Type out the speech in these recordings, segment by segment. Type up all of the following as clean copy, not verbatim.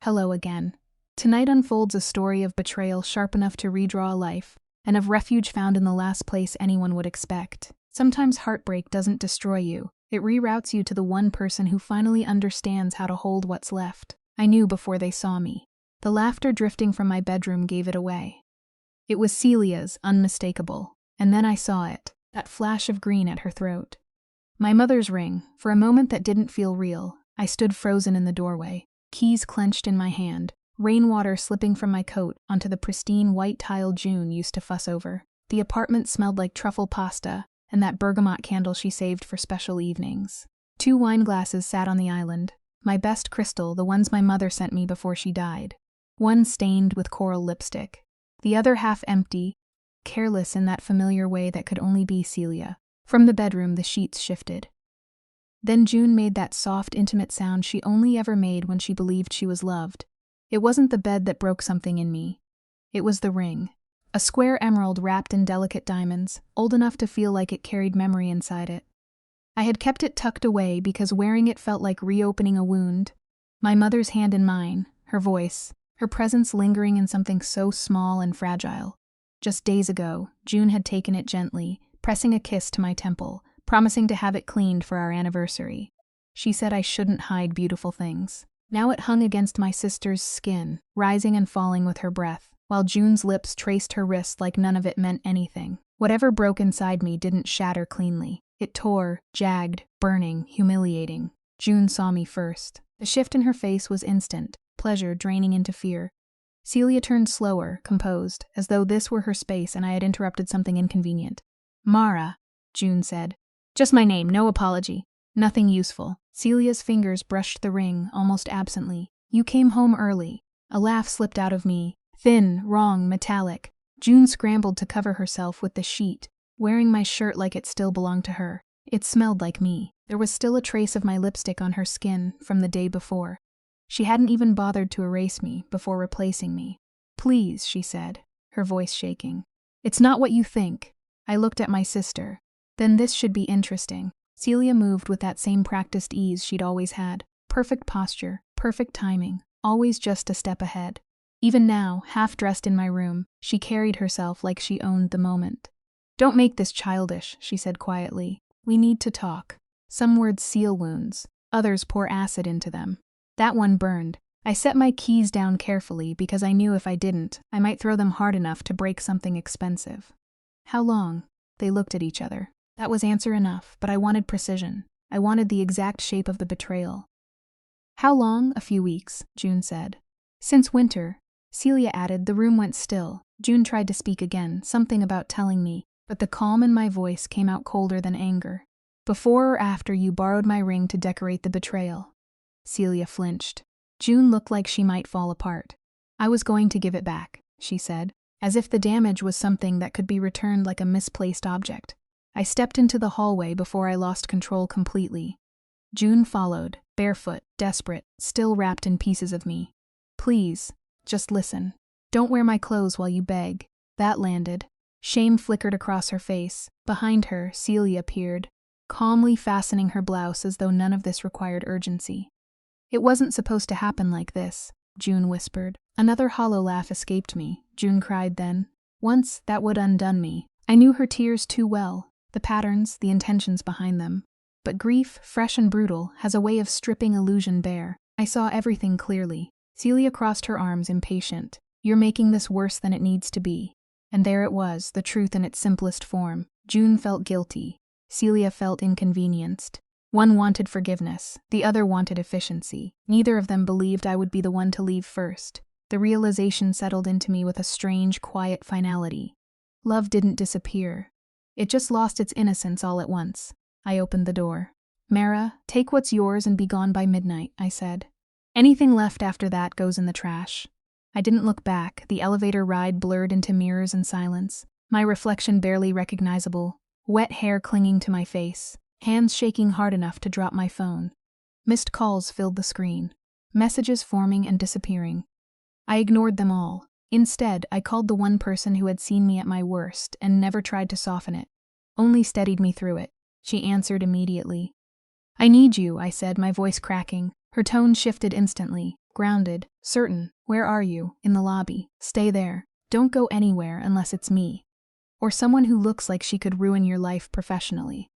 Hello again. Tonight unfolds a story of betrayal sharp enough to redraw a life, and of refuge found in the last place anyone would expect. Sometimes heartbreak doesn't destroy you, it reroutes you to the one person who finally understands how to hold what's left. I knew before they saw me. The laughter drifting from my bedroom gave it away. It was Celia's, unmistakable, and then I saw it, that flash of green at her throat. My mother's ring, for a moment that didn't feel real. I stood frozen in the doorway, keys clenched in my hand, rainwater slipping from my coat onto the pristine white tile June used to fuss over. The apartment smelled like truffle pasta and that bergamot candle she saved for special evenings. 2 wine glasses sat on the island, my best crystal, the ones my mother sent me before she died. One stained with coral lipstick, the other half empty, careless in that familiar way that could only be Celia. From the bedroom, the sheets shifted. Then June made that soft, intimate sound she only ever made when she believed she was loved. It wasn't the bed that broke something in me. It was the ring. A square emerald wrapped in delicate diamonds, old enough to feel like it carried memory inside it. I had kept it tucked away because wearing it felt like reopening a wound. My mother's hand in mine, her voice, her presence lingering in something so small and fragile. Just days ago, June had taken it gently, pressing a kiss to my temple, promising to have it cleaned for our anniversary. She said I shouldn't hide beautiful things. Now it hung against my sister's skin, rising and falling with her breath, while June's lips traced her wrist like none of it meant anything. Whatever broke inside me didn't shatter cleanly. It tore, jagged, burning, humiliating. June saw me first. The shift in her face was instant, pleasure draining into fear. Celia turned slower, composed, as though this were her space and I had interrupted something inconvenient. Mara, June said. Just my name, no apology. Nothing useful. Celia's fingers brushed the ring, almost absently. You came home early. A laugh slipped out of me. Thin, wrong, metallic. June scrambled to cover herself with the sheet, wearing my shirt like it still belonged to her. It smelled like me. There was still a trace of my lipstick on her skin from the day before. She hadn't even bothered to erase me before replacing me. Please, she said, her voice shaking. It's not what you think. I looked at my sister. Then this should be interesting. Celia moved with that same practiced ease she'd always had. Perfect posture, perfect timing, always just a step ahead. Even now, half-dressed in my room, she carried herself like she owned the moment. Don't make this childish, she said quietly. We need to talk. Some words seal wounds, others pour acid into them. That one burned. I set my keys down carefully because I knew if I didn't, I might throw them hard enough to break something expensive. How long? They looked at each other. That was answer enough, but I wanted precision. I wanted the exact shape of the betrayal. How long? A few weeks, June said. Since winter, Celia added. The room went still. June tried to speak again, something about telling me, but the calm in my voice came out colder than anger. Before or after you borrowed my ring to decorate the betrayal? Celia flinched. June looked like she might fall apart. I was going to give it back, she said, as if the damage was something that could be returned like a misplaced object. I stepped into the hallway before I lost control completely. June followed, barefoot, desperate, still wrapped in pieces of me. Please, just listen. Don't wear my clothes while you beg. That landed. Shame flickered across her face. Behind her, Celia appeared, calmly fastening her blouse as though none of this required urgency. It wasn't supposed to happen like this, June whispered. Another hollow laugh escaped me. June cried then. Once, that would undone me. I knew her tears too well, the patterns, the intentions behind them. But grief, fresh and brutal, has a way of stripping illusion bare. I saw everything clearly. Celia crossed her arms, impatient. You're making this worse than it needs to be. And there it was, the truth in its simplest form. June felt guilty. Celia felt inconvenienced. One wanted forgiveness, the other wanted efficiency. Neither of them believed I would be the one to leave first. The realization settled into me with a strange, quiet finality. Love didn't disappear. It just lost its innocence all at once. I opened the door. Mara, take what's yours and be gone by midnight, I said. Anything left after that goes in the trash. I didn't look back. The elevator ride blurred into mirrors and silence. My reflection barely recognizable. Wet hair clinging to my face. Hands shaking hard enough to drop my phone. Missed calls filled the screen. Messages forming and disappearing. I ignored them all. Instead, I called the one person who had seen me at my worst and never tried to soften it. Only steadied me through it. She answered immediately. I need you, I said, my voice cracking. Her tone shifted instantly. grounded, certain. Where are you? In the lobby. Stay there. Don't go anywhere unless it's me. Or someone who looks like she could ruin your life professionally.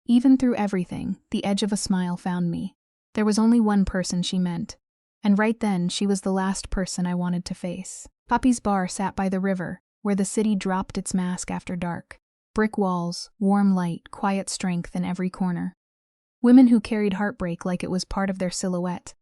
Even through everything, the edge of a smile found me. There was only one person she meant. And right then, she was the last person I wanted to face. Poppy's bar sat by the river, where the city dropped its mask after dark. Brick walls, warm light, quiet strength in every corner. Women who carried heartbreak like it was part of their silhouette.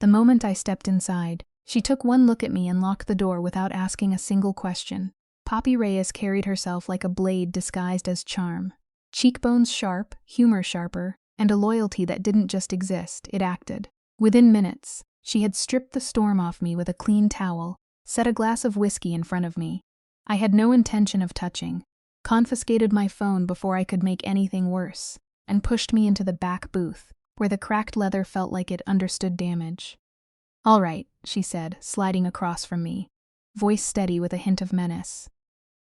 The moment I stepped inside, she took one look at me and locked the door without asking a single question. Poppy Reyes carried herself like a blade disguised as charm. Cheekbones sharp, humor sharper, and a loyalty that didn't just exist, it acted. Within minutes, she had stripped the storm off me with a clean towel, set a glass of whiskey in front of me. I had no intention of touching, confiscated my phone before I could make anything worse, and pushed me into the back booth, where the cracked leather felt like it understood damage. "All right," she said, sliding across from me, voice steady with a hint of menace.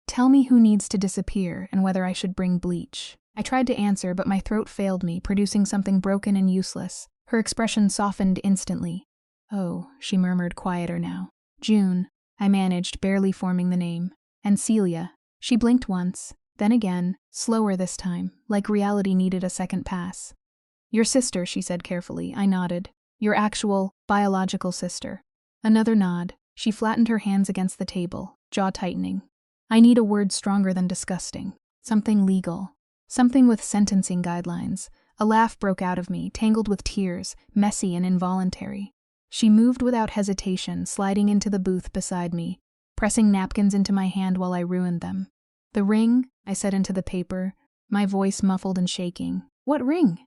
"Tell me who needs to disappear and whether I should bring bleach." I tried to answer, but my throat failed me, producing something broken and useless. Her expression softened instantly. "Oh," she murmured, quieter now. "June," I managed, barely forming the name. "And Celia." She blinked once, then again, slower this time, like reality needed a second pass. "Your sister," she said carefully. I nodded. "Your actual, biological sister." Another nod. She flattened her hands against the table, jaw tightening. "I need a word stronger than disgusting. Something legal. Something with sentencing guidelines." A laugh broke out of me, tangled with tears, messy and involuntary. She moved without hesitation, sliding into the booth beside me, pressing napkins into my hand while I ruined them. "The ring," I said into the paper, my voice muffled and shaking. "What ring?"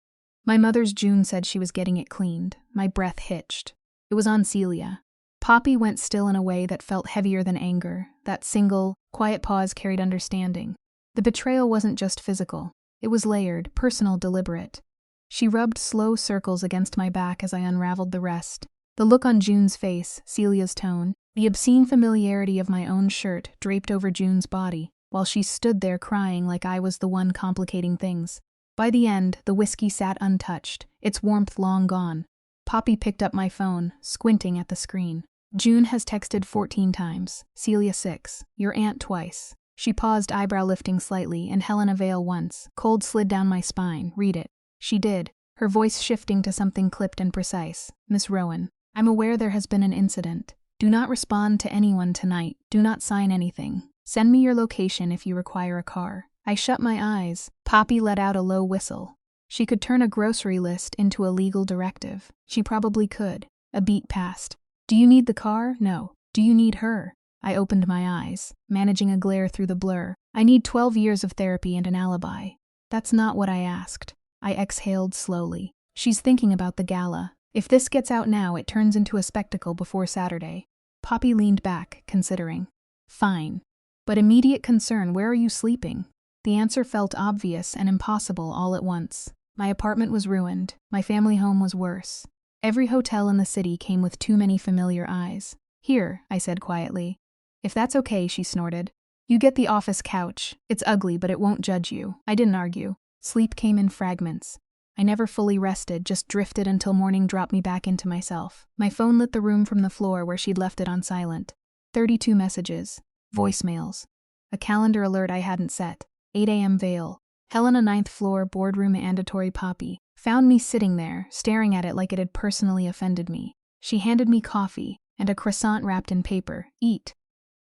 "My mother's June said she was getting it cleaned." My breath hitched. It was on Celia. Poppy went still in a way that felt heavier than anger. That single, quiet pause carried understanding. The betrayal wasn't just physical. It was layered, personal, deliberate. She rubbed slow circles against my back as I unraveled the rest. The look on June's face, Celia's tone, the obscene familiarity of my own shirt draped over June's body, while she stood there crying like I was the one complicating things. By the end, the whiskey sat untouched, its warmth long gone. Poppy picked up my phone, squinting at the screen. "June has texted 14 times, Celia 6, your aunt twice." She paused, eyebrow lifting slightly, and Helena Vale once. Cold slid down my spine. "Read it." She did, her voice shifting to something clipped and precise. "Miss Rowan, I'm aware there has been an incident. Do not respond to anyone tonight. Do not sign anything. Send me your location if you require a car." I shut my eyes. Poppy let out a low whistle. She could turn a grocery list into a legal directive. She probably could. A beat passed. "Do you need the car? No. Do you need her?" I opened my eyes, managing a glare through the blur. "I need 12 years of therapy and an alibi." "That's not what I asked." I exhaled slowly. "She's thinking about the gala. If this gets out now, it turns into a spectacle before Saturday." Poppy leaned back, considering. "Fine. But immediate concern, where are you sleeping?" The answer felt obvious and impossible all at once. My apartment was ruined. My family home was worse. Every hotel in the city came with too many familiar eyes. "Here," I said quietly. "If that's okay," she snorted. "You get the office couch. It's ugly, but it won't judge you." I didn't argue. Sleep came in fragments. I never fully rested, just drifted until morning dropped me back into myself. My phone lit the room from the floor where she'd left it on silent. 32 messages. Voicemails. A calendar alert I hadn't set. 8 a.m. Vale. Helena 9th floor, boardroom mandatory Poppy. Found me sitting there, staring at it like it had personally offended me. She handed me coffee and a croissant wrapped in paper. "Eat."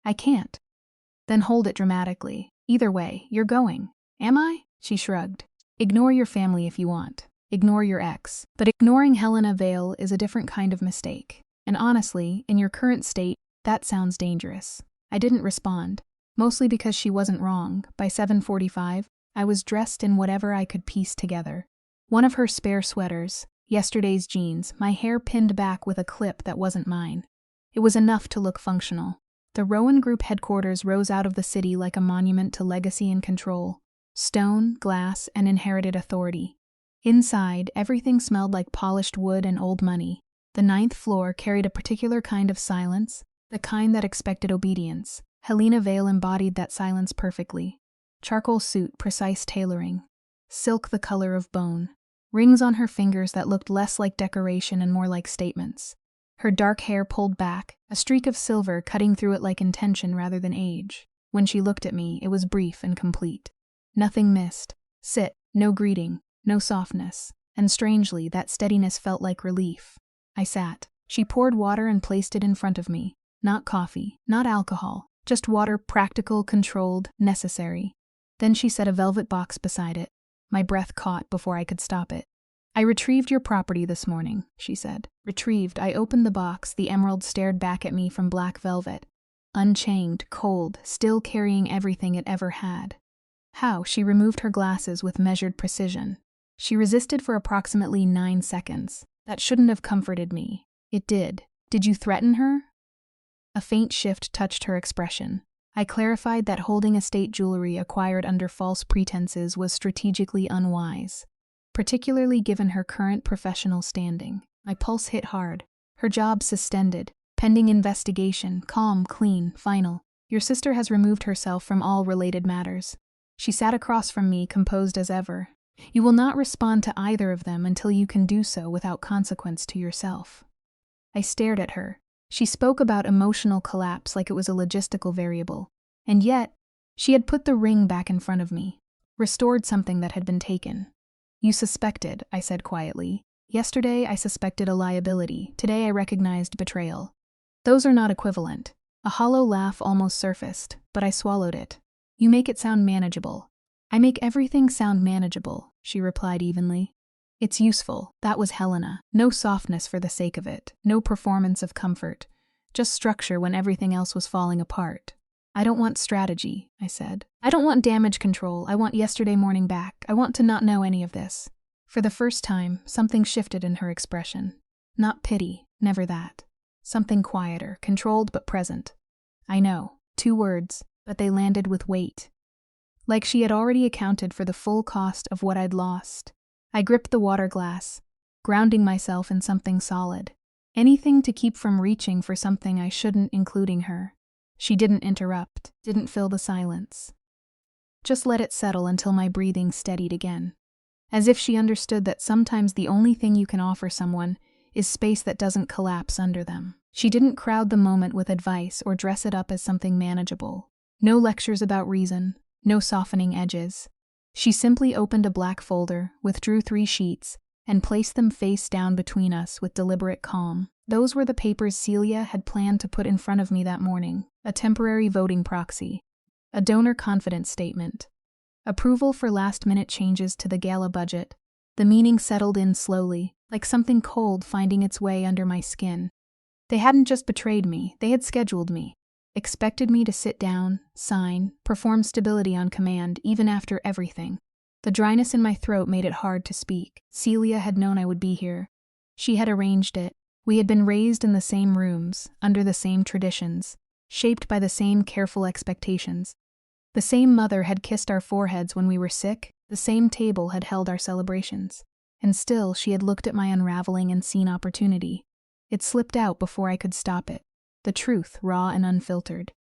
"I can't." "Then hold it dramatically. Either way, you're going." "Am I?" She shrugged. "Ignore your family if you want. Ignore your ex. But ignoring Helena Vale is a different kind of mistake. And honestly, in your current state, that sounds dangerous." I didn't respond, mostly because she wasn't wrong. By 7:45, I was dressed in whatever I could piece together. One of her spare sweaters, yesterday's jeans, my hair pinned back with a clip that wasn't mine. It was enough to look functional. The Rowan Group headquarters rose out of the city like a monument to legacy and control. Stone, glass, and inherited authority. Inside, everything smelled like polished wood and old money. The 9th floor carried a particular kind of silence, the kind that expected obedience. Helena Vale embodied that silence perfectly. Charcoal suit, precise tailoring. Silk the color of bone. Rings on her fingers that looked less like decoration and more like statements. her dark hair pulled back, a streak of silver cutting through it like intention rather than age. When she looked at me, it was brief and complete. Nothing missed. Sit, no greeting, no softness. And strangely, that steadiness felt like relief. I sat. She poured water and placed it in front of me. Not coffee, not alcohol, just water, practical, controlled, necessary. Then she set a velvet box beside it. My breath caught before I could stop it. I retrieved your property this morning, she said. Retrieved. I opened the box. The emerald stared back at me from black velvet. Unchained, cold, still carrying everything it ever had. How? She removed her glasses with measured precision. She resisted for approximately 9 seconds. That shouldn't have comforted me. It did. Did you threaten her? A faint shift touched her expression. I clarified that holding estate jewelry acquired under false pretenses was strategically unwise, particularly given her current professional standing. My pulse hit hard. Her job suspended. Pending investigation. Calm, clean, final. Your sister has removed herself from all related matters. She sat across from me, composed as ever. You will not respond to either of them until you can do so without consequence to yourself. I stared at her. She spoke about emotional collapse like it was a logistical variable. And yet, she had put the ring back in front of me, restored something that had been taken. You suspected, I said quietly. Yesterday I suspected a liability. Today I recognized betrayal. Those are not equivalent. A hollow laugh almost surfaced, but I swallowed it. You make it sound manageable. I make everything sound manageable, she replied evenly. It's useful. That was Helena. No softness for the sake of it. No performance of comfort. Just structure when everything else was falling apart. I don't want strategy, I said. I don't want damage control. I want yesterday morning back. I want to not know any of this. For the first time, something shifted in her expression. Not pity, never that. Something quieter, controlled but present. I know. 2 words, but they landed with weight. Like she had already accounted for the full cost of what I'd lost. I gripped the water glass, grounding myself in something solid. Anything to keep from reaching for something I shouldn't, including her. She didn't interrupt, didn't fill the silence. Just let it settle until my breathing steadied again. As if she understood that sometimes the only thing you can offer someone is space that doesn't collapse under them. She didn't crowd the moment with advice or dress it up as something manageable. No lectures about reason, no softening edges. She simply opened a black folder, withdrew 3 sheets, and placed them face down between us with deliberate calm. Those were the papers Celia had planned to put in front of me that morning. A temporary voting proxy. A donor confidence statement. Approval for last-minute changes to the gala budget. The meaning settled in slowly, like something cold finding its way under my skin. They hadn't just betrayed me, they had scheduled me. Expected me to sit down, sign, perform stability on command, even after everything. The dryness in my throat made it hard to speak. Celia had known I would be here. She had arranged it. We had been raised in the same rooms, under the same traditions, shaped by the same careful expectations. The same mother had kissed our foreheads when we were sick, the same table had held our celebrations. And still she had looked at my unraveling and seen opportunity. It slipped out before I could stop it. The truth, raw and unfiltered.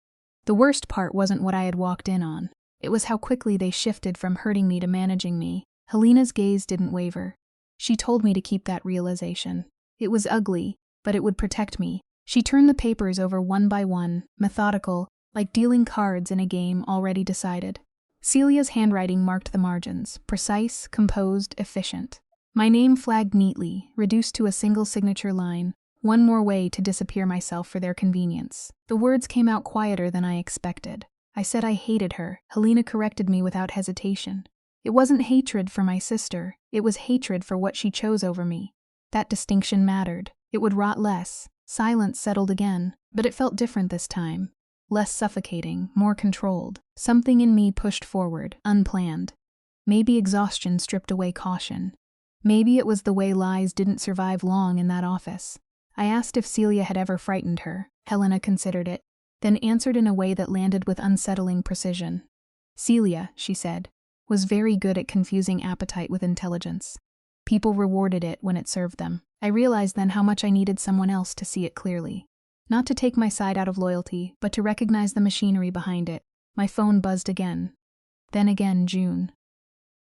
The worst part wasn't what I had walked in on. It was how quickly they shifted from hurting me to managing me. Helena's gaze didn't waver. She told me to keep that realization. It was ugly, but it would protect me. She turned the papers over one by one, methodical, like dealing cards in a game already decided. Celia's handwriting marked the margins, precise, composed, efficient. My name flagged neatly, reduced to a single signature line. One more way to disappear myself for their convenience. The words came out quieter than I expected. I said I hated her. Helena corrected me without hesitation. It wasn't hatred for my sister. It was hatred for what she chose over me. That distinction mattered. It would rot less. Silence settled again, but it felt different this time. Less suffocating, more controlled. Something in me pushed forward, unplanned. Maybe exhaustion stripped away caution. Maybe it was the way lies didn't survive long in that office. I asked if Celia had ever frightened her. Helena considered it, then answered in a way that landed with unsettling precision. Celia, she said, was very good at confusing appetite with intelligence. People rewarded it when it served them. I realized then how much I needed someone else to see it clearly. Not to take my side out of loyalty, but to recognize the machinery behind it. My phone buzzed again. Then again, June.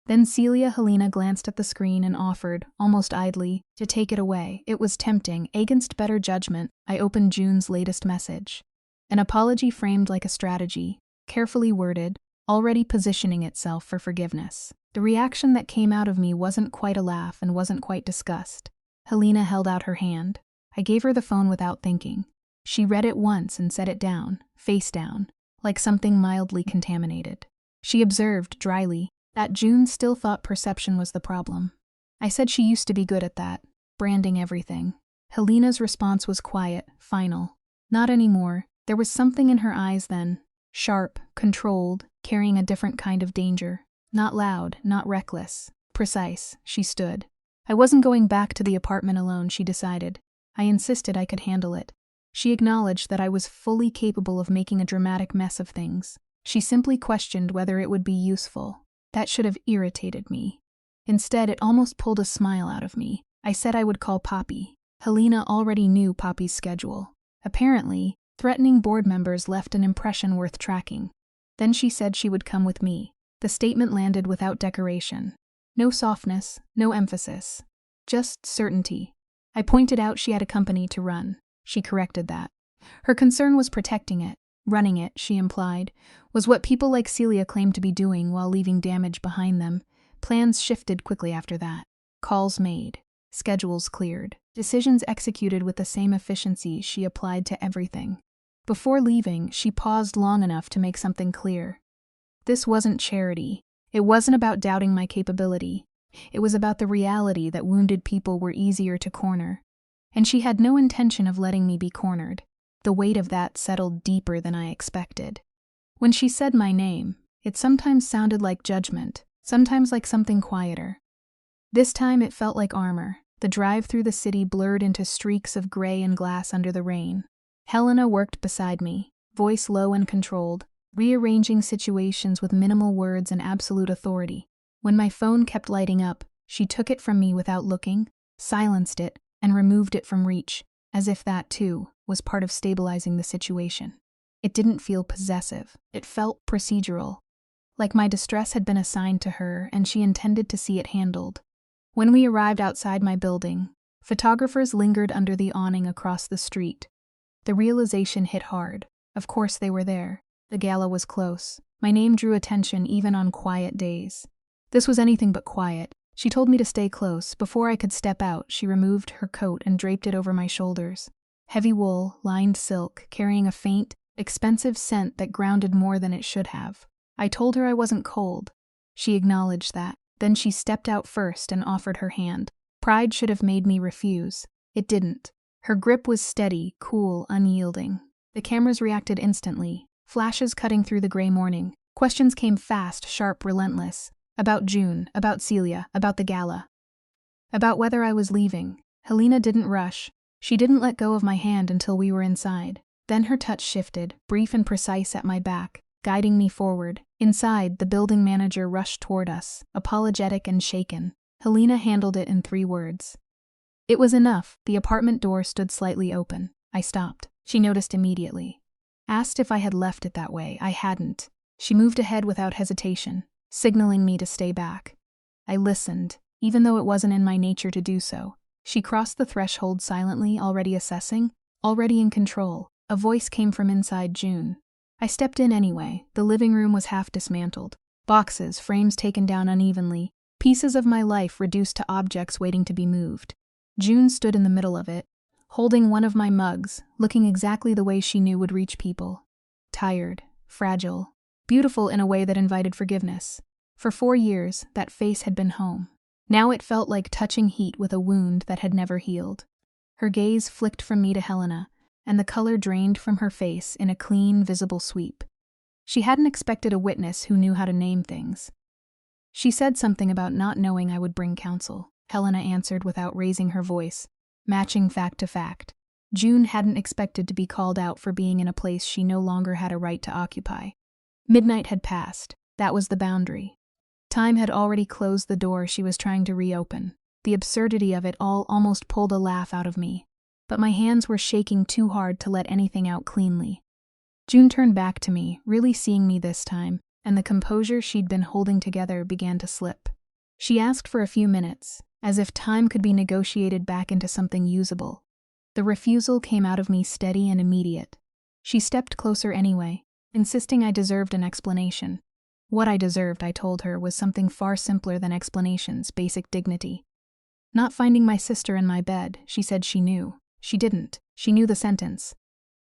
Then Helena glanced at the screen and offered, almost idly, to take it away. It was tempting. Against better judgment, I opened June's latest message. An apology framed like a strategy, carefully worded, already positioning itself for forgiveness. The reaction that came out of me wasn't quite a laugh and wasn't quite disgust. Helena held out her hand. I gave her the phone without thinking. She read it once and set it down, face down, like something mildly contaminated. She observed, dryly, that June still thought perception was the problem. I said she used to be good at that, branding everything. Helena's response was quiet, final. Not anymore. There was something in her eyes then. Sharp, controlled, carrying a different kind of danger. Not loud, not reckless. Precise. She stood. I wasn't going back to the apartment alone, she decided. I insisted I could handle it. She acknowledged that I was fully capable of making a dramatic mess of things. She simply questioned whether it would be useful. That should have irritated me. Instead, it almost pulled a smile out of me. I said I would call Poppy. Helena already knew Poppy's schedule. Apparently, threatening board members left an impression worth tracking. Then she said she would come with me. The statement landed without decoration. No softness, no emphasis. Just certainty. I pointed out she had a company to run. She corrected that. Her concern was protecting it. Running it, she implied, was what people like Celia claimed to be doing while leaving damage behind them. Plans shifted quickly after that. Calls made. Schedules cleared. Decisions executed with the same efficiency she applied to everything. Before leaving, she paused long enough to make something clear. This wasn't charity. It wasn't about doubting my capability. It was about the reality that wounded people were easier to corner. And she had no intention of letting me be cornered. The weight of that settled deeper than I expected. When she said my name, it sometimes sounded like judgment, sometimes like something quieter. This time it felt like armor. The drive through the city blurred into streaks of gray and glass under the rain. Helena worked beside me, voice low and controlled, rearranging situations with minimal words and absolute authority. When my phone kept lighting up, she took it from me without looking, silenced it, and removed it from reach, as if that, too, was part of stabilizing the situation. It didn't feel possessive. It felt procedural, like my distress had been assigned to her and she intended to see it handled. When we arrived outside my building, photographers lingered under the awning across the street. The realization hit hard. Of course they were there. The gala was close. My name drew attention even on quiet days. This was anything but quiet. She told me to stay close. Before I could step out, she removed her coat and draped it over my shoulders. Heavy wool, lined silk, carrying a faint, expensive scent that grounded more than it should have. I told her I wasn't cold. She acknowledged that. Then she stepped out first and offered her hand. Pride should have made me refuse. It didn't. Her grip was steady, cool, unyielding. The cameras reacted instantly, flashes cutting through the gray morning. Questions came fast, sharp, relentless. About June, about Celia, about the gala. About whether I was leaving. Helena didn't rush. She didn't let go of my hand until we were inside. Then her touch shifted, brief and precise at my back, guiding me forward. Inside, the building manager rushed toward us, apologetic and shaken. Helena handled it in 3 words. It was enough. The apartment door stood slightly open. I stopped. She noticed immediately. Asked if I had left it that way. I hadn't. She moved ahead without hesitation, signaling me to stay back. I listened, even though it wasn't in my nature to do so. She crossed the threshold silently, already assessing, already in control. A voice came from inside June. I stepped in anyway. The living room was half dismantled. Boxes, frames taken down unevenly, pieces of my life reduced to objects waiting to be moved. June stood in the middle of it, holding one of my mugs, looking exactly the way she knew would reach people. Tired, fragile, beautiful in a way that invited forgiveness. For 4 years, that face had been home. Now it felt like touching heat with a wound that had never healed. Her gaze flicked from me to Helena, and the color drained from her face in a clean, visible sweep. She hadn't expected a witness who knew how to name things. She said something about not knowing I would bring counsel. Helena answered without raising her voice, matching fact to fact. June hadn't expected to be called out for being in a place she no longer had a right to occupy. Midnight had passed. That was the boundary. Time had already closed the door she was trying to reopen. The absurdity of it all almost pulled a laugh out of me. But my hands were shaking too hard to let anything out cleanly. June turned back to me, really seeing me this time, and the composure she'd been holding together began to slip. She asked for a few minutes, as if time could be negotiated back into something usable. The refusal came out of me steady and immediate. She stepped closer anyway, insisting I deserved an explanation. What I deserved, I told her, was something far simpler than explanations, basic dignity. Not finding my sister in my bed, she said she knew. She didn't. She knew the sentence.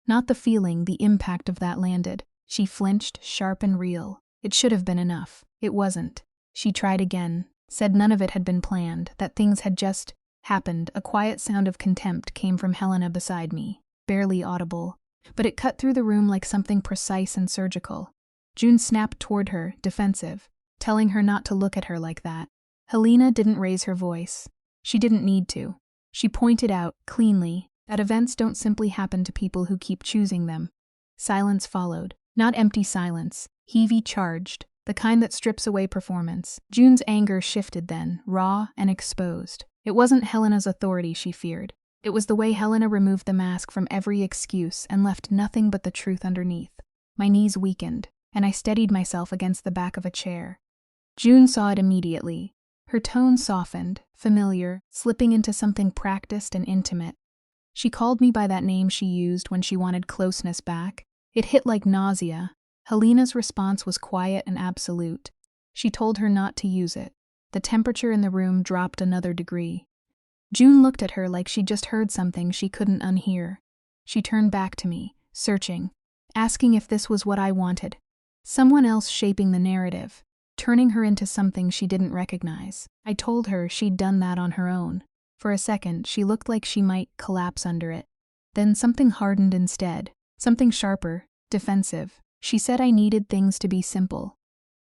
Not the feeling, the impact of that landed. She flinched, sharp and real. It should have been enough. It wasn't. She tried again, said none of it had been planned, that things had just happened. A quiet sound of contempt came from Helena beside me, barely audible, but it cut through the room like something precise and surgical. June snapped toward her, defensive, telling her not to look at her like that. Helena didn't raise her voice. She didn't need to. She pointed out, cleanly, that events don't simply happen to people who keep choosing them. Silence followed. Not empty silence, heavy, charged, the kind that strips away performance. June's anger shifted then, raw and exposed. It wasn't Helena's authority she feared. It was the way Helena removed the mask from every excuse and left nothing but the truth underneath. My knees weakened, and I steadied myself against the back of a chair. June saw it immediately. Her tone softened, familiar, slipping into something practiced and intimate. She called me by that name she used when she wanted closeness back. It hit like nausea. Helena's response was quiet and absolute. She told her not to use it. The temperature in the room dropped another degree. June looked at her like she'd just heard something she couldn't unhear. She turned back to me, searching, asking if this was what I wanted. Someone else shaping the narrative, turning her into something she didn't recognize. I told her she'd done that on her own. For a second, she looked like she might collapse under it. Then something hardened instead, something sharper, defensive. She said I needed things to be simple.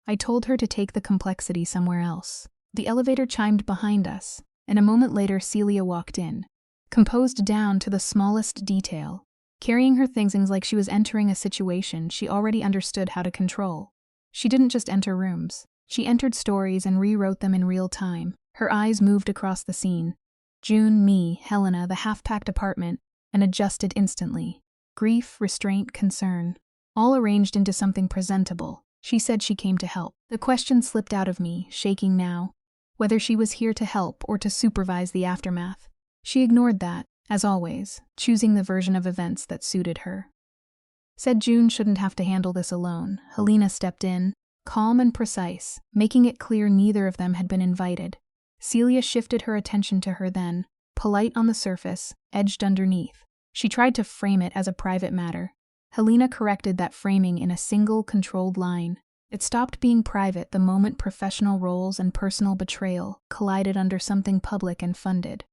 I told her to take the complexity somewhere else. The elevator chimed behind us, and a moment later Celia walked in, composed down to the smallest detail, carrying her things like she was entering a situation she already understood how to control. She didn't just enter rooms. She entered stories and rewrote them in real time. Her eyes moved across the scene. June, me, Helena, the half-packed apartment, and adjusted instantly. Grief, restraint, concern, all arranged into something presentable. She said she came to help. The question slipped out of me, shaking now, whether she was here to help or to supervise the aftermath. She ignored that, as always, choosing the version of events that suited her. Said June shouldn't have to handle this alone. Helena stepped in, calm and precise, making it clear neither of them had been invited. Celia shifted her attention to her then, polite on the surface, edged underneath. She tried to frame it as a private matter. Helena corrected that framing in a single, controlled line. It stopped being private the moment professional roles and personal betrayal collided under something public and funded.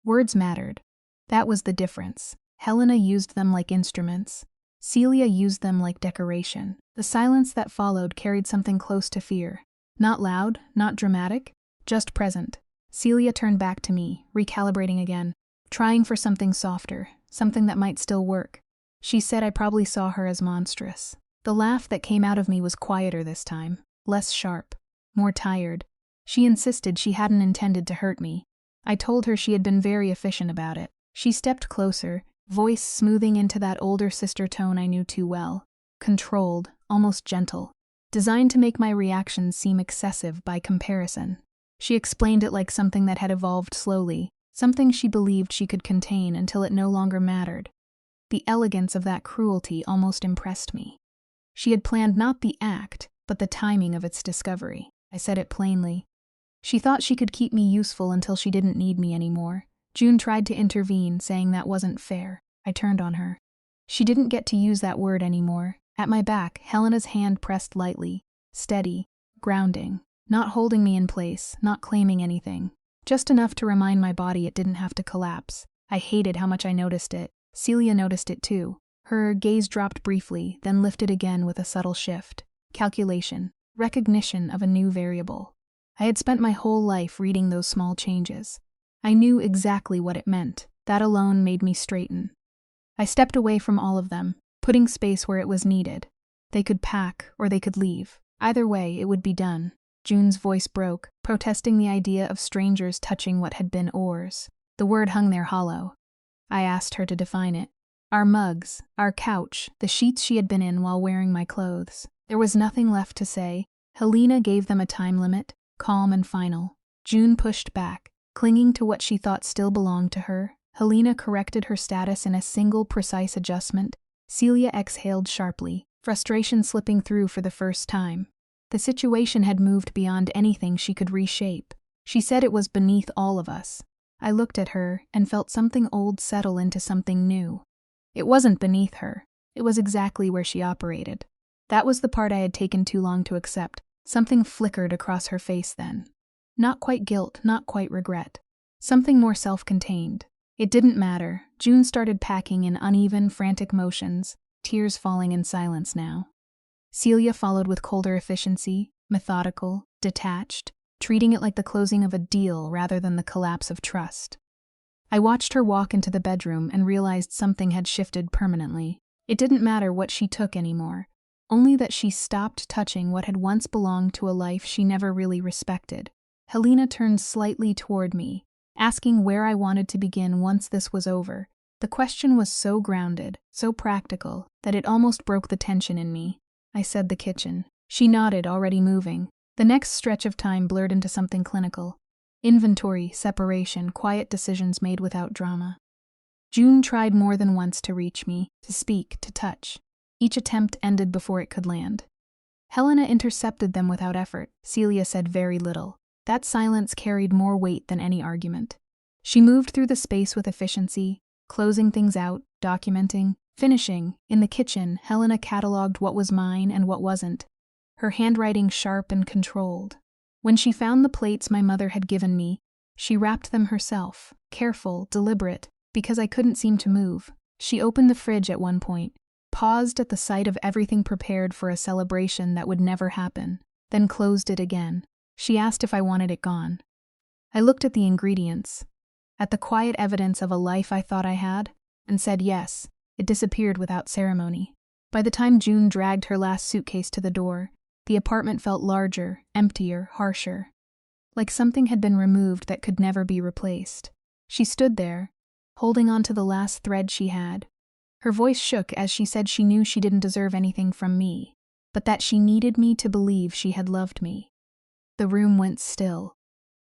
Words mattered. That was the difference. Helena used them like instruments. Celia used them like decoration. The silence that followed carried something close to fear. Not loud, not dramatic, just present. Celia turned back to me, recalibrating again, trying for something softer, something that might still work. She said I probably saw her as monstrous. The laugh that came out of me was quieter this time, less sharp, more tired. She insisted she hadn't intended to hurt me. I told her she had been very efficient about it. She stepped closer, voice smoothing into that older sister tone I knew too well. Controlled, almost gentle, designed to make my reactions seem excessive by comparison. She explained it like something that had evolved slowly, something she believed she could contain until it no longer mattered. The elegance of that cruelty almost impressed me. She had planned not the act, but the timing of its discovery. I said it plainly. She thought she could keep me useful until she didn't need me anymore. June tried to intervene, saying that wasn't fair. I turned on her. She didn't get to use that word anymore. At my back, Helena's hand pressed lightly, steady, grounding, not holding me in place, not claiming anything. Just enough to remind my body it didn't have to collapse. I hated how much I noticed it. Celia noticed it too. Her gaze dropped briefly, then lifted again with a subtle shift. Calculation. Recognition of a new variable. I had spent my whole life reading those small changes. I knew exactly what it meant. That alone made me straighten. I stepped away from all of them, putting space where it was needed. They could pack, or they could leave. Either way, it would be done. June's voice broke, protesting the idea of strangers touching what had been ours. The word hung there hollow. I asked her to define it. Our mugs, our couch, the sheets she had been in while wearing my clothes. There was nothing left to say. Helena gave them a time limit, calm and final. June pushed back, clinging to what she thought still belonged to her. Helena corrected her status in a single precise adjustment. Celia exhaled sharply, frustration slipping through for the first time. The situation had moved beyond anything she could reshape. She said it was beneath all of us. I looked at her and felt something old settle into something new. It wasn't beneath her. It was exactly where she operated. That was the part I had taken too long to accept. Something flickered across her face then. Not quite guilt, not quite regret. Something more self-contained. It didn't matter. June started packing in uneven, frantic motions, tears falling in silence now. Celia followed with colder efficiency, methodical, detached, treating it like the closing of a deal rather than the collapse of trust. I watched her walk into the bedroom and realized something had shifted permanently. It didn't matter what she took anymore, only that she stopped touching what had once belonged to a life she never really respected. Helena turned slightly toward me, asking where I wanted to begin once this was over. The question was so grounded, so practical, that it almost broke the tension in me. I said the kitchen. She nodded, already moving. The next stretch of time blurred into something clinical. Inventory, separation, quiet decisions made without drama. June tried more than once to reach me, to speak, to touch. Each attempt ended before it could land. Helena intercepted them without effort. Celia said very little. That silence carried more weight than any argument. She moved through the space with efficiency, closing things out, documenting, finishing. In the kitchen, Helena cataloged what was mine and what wasn't, her handwriting sharp and controlled. When she found the plates my mother had given me, she wrapped them herself, careful, deliberate, because I couldn't seem to move. She opened the fridge at one point, paused at the sight of everything prepared for a celebration that would never happen, then closed it again. She asked if I wanted it gone. I looked at the ingredients, at the quiet evidence of a life I thought I had, and said yes. It disappeared without ceremony. By the time June dragged her last suitcase to the door, the apartment felt larger, emptier, harsher. Like something had been removed that could never be replaced. She stood there, holding on to the last thread she had. Her voice shook as she said she knew she didn't deserve anything from me, but that she needed me to believe she had loved me. The room went still.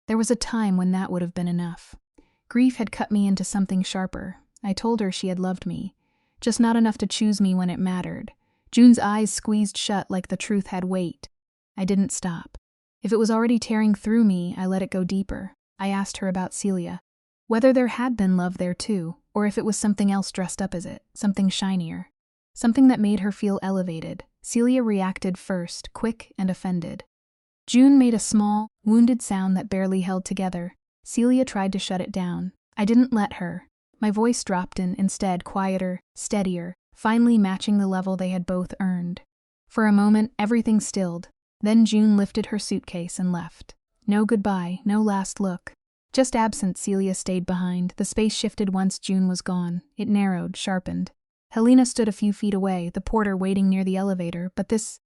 There was a time when that would have been enough. Grief had cut me into something sharper. I told her she had loved me, just not enough to choose me when it mattered. June's eyes squeezed shut like the truth had weight. I didn't stop. If it was already tearing through me, I let it go deeper. I asked her about Celia, whether there had been love there too, or if it was something else dressed up as it, something shinier, something that made her feel elevated. Celia reacted first, quick and offended. June made a small, wounded sound that barely held together. Celia tried to shut it down. I didn't let her. My voice dropped instead, quieter, steadier, finally matching the level they had both earned. For a moment, everything stilled. Then June lifted her suitcase and left. No goodbye, no last look. Just absence. Celia stayed behind. The space shifted once June was gone. It narrowed, sharpened. Helena stood a few feet away, the porter waiting near the elevator, but this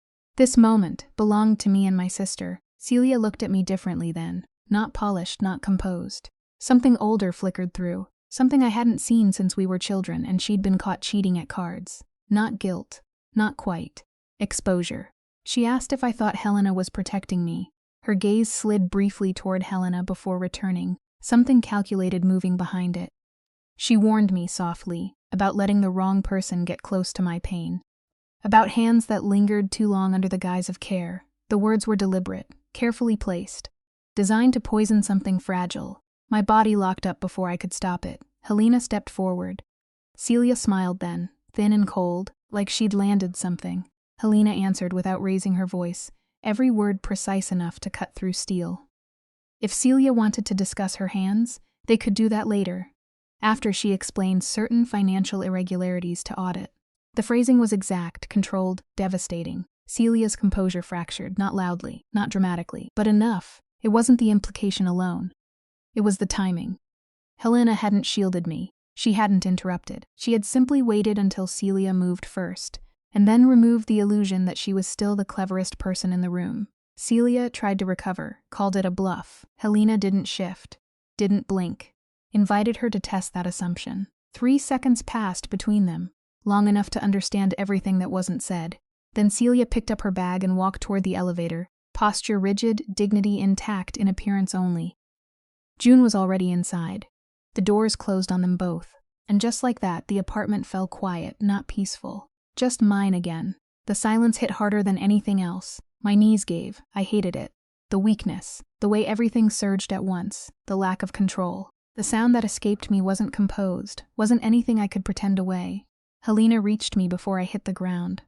moment belonged to me and my sister. Celia looked at me differently then. Not polished, not composed. Something older flickered through. Something I hadn't seen since we were children and she'd been caught cheating at cards. Not guilt. Not quite. Exposure. She asked if I thought Helena was protecting me. Her gaze slid briefly toward Helena before returning, something calculated moving behind it. She warned me softly about letting the wrong person get close to my pain. About hands that lingered too long under the guise of care. The words were deliberate, carefully placed, designed to poison something fragile. My body locked up before I could stop it. Helena stepped forward. Celia smiled then, thin and cold, like she'd landed something. Helena answered without raising her voice, every word precise enough to cut through steel. If Celia wanted to discuss her hands, they could do that later, after she explained certain financial irregularities to audit. The phrasing was exact, controlled, devastating. Celia's composure fractured, not loudly, not dramatically, but enough. It wasn't the implication alone. It was the timing. Helena hadn't shielded me. She hadn't interrupted. She had simply waited until Celia moved first, and then removed the illusion that she was still the cleverest person in the room. Celia tried to recover, called it a bluff. Helena didn't shift, didn't blink, invited her to test that assumption. 3 seconds passed between them, long enough to understand everything that wasn't said. Then Celia picked up her bag and walked toward the elevator, posture rigid, dignity intact in appearance only. June was already inside. The doors closed on them both. And just like that, the apartment fell quiet, not peaceful. Just mine again. The silence hit harder than anything else. My knees gave. I hated it. The weakness. The way everything surged at once. The lack of control. The sound that escaped me wasn't composed. Wasn't anything I could pretend away. Helena reached me before I hit the ground.